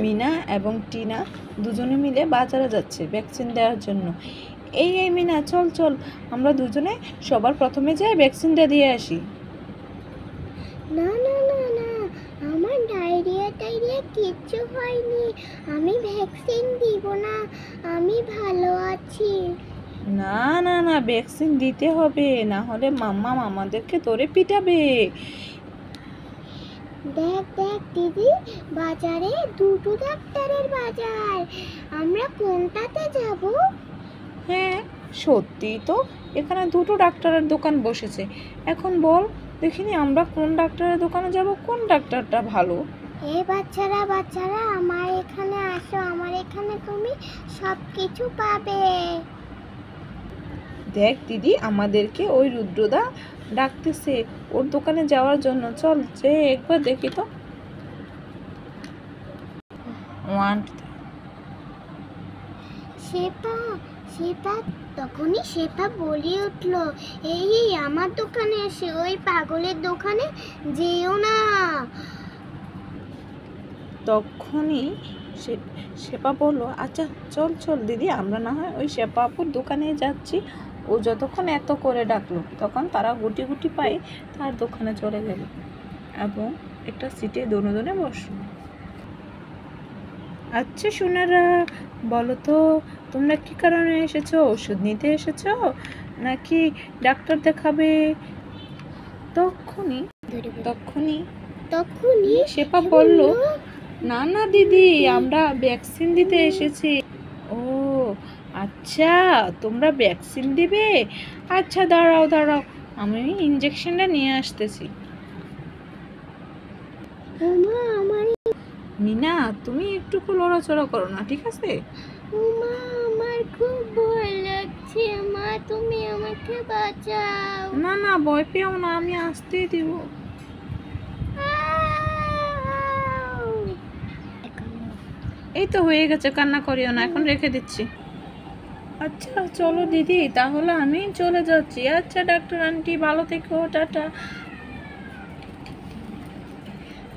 মিনা এবং টিনা দুজনে মিলে বাজারে যাচ্ছে ভ্যাকসিন দেওয়ার জন্য। এই মিনা, চল চল, আমরা দুজনে সবার প্রথমে যাই ভ্যাকসিনটা দিয়ে আসি। না না না না, আমার ডায়রিয়া কিচ্ছু হয়নি, আমি ভ্যাকসিন দিব না, আমি ভালো আছি। না না না, ভ্যাকসিন দিতে হবে, না হলে মাম্মা আমাদেরকে ধরে পিটাবে। দেখ দেখ দিদি, বাজারে দুটো ডাক্তারের বাজার, আমরা কোনটাতে যাব? হ্যাঁ সত্যি তো, এখানে দুটো ডাক্তারের দোকান বসেছে। এখন বল দেখিনি আমরা কোন ডাক্তারের দোকানে যাব, কোন ডাক্তারটা ভালো? বাচ্চারা আমার এখানে আসো, আমার এখানে তুমি সব কিছু পাবে। দেখ দিদি, আমাদেরকে ওই রুদ্রদা ডাকতেছে ওর দোকানে যাওয়ার জন্য, চল যে একবার দেখি তো। শেফা তখনই শেফা বলে উঠল, এই আমার দোকানে এসে ওই পাগলের দোকানে যেও না। তখনই শেপা বললো, আচ্ছা চল চল দিদি, আমরা না হয় ওই শেপা আপুর দোকানে যাচ্ছি। ও যতক্ষণ এত করে ডাকলো তখন তারা গুটি গুটি পায়ে তার দোকানে চলে গেল এবং একটা সিটে দোনে বসলো। আচ্ছা সোনারা, বলো তো তোমরা কি কারণে এসেছো? ওষুধ নিতে এসেছো নাকি ডাক্তার দেখাবে? তখনই শেপা বলল, না না দিদি, আমরা ভ্যাকসিন দিতে এসেছি। ও আচ্ছা, তোমরা ভ্যাকসিন দিবে? আচ্ছা দাঁড়াও, আমি ইঞ্জেকশনটা নিয়ে আসতেছি। মিনা, তুমি একটু লড়াচড়া করো না, ঠিক আছে? আমার খুব ভয় লাগছে মা, তুমি আমাকে বাঁচাও। না না, ভয় পেও না, আমি আসতেই দিব। এই তো হয়ে গেছে, কান্না করিও না, এখন রেখে দিচ্ছি। আচ্ছা চলো দিদি, তাহলে আমি চলে যাচ্ছি। আচ্ছা ডাক্তার আন্টি, ভালো থেকো, টাটা।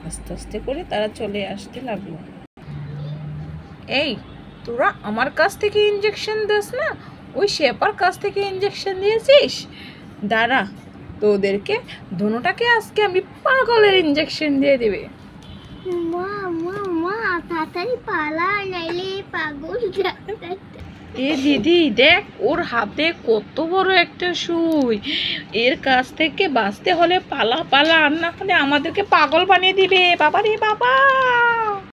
আস্তে আস্তে করে তারা চলে আসতে লাগলো। এই তোরা আমার কাছ থেকে ইঞ্জেকশন দিস না, ওই শেপার কাছ থেকে ইঞ্জেকশন দিয়েছিস? দাঁড়া, তোদেরকে দোনোটাকে আজকে আমি পাগলের ইঞ্জেকশন দিয়ে দিবে। মা তাড়াতাড়ি পালা, নাইলে পাগল ডাক্তার। এ দিদি দেখ, ওর হাতে কত বড় একটা সুই, এর কাছ থেকে বাঁচতে হলে পালা, আর না হলে আমাদেরকে পাগল বানিয়ে দিবে। বাবা রে বাবা।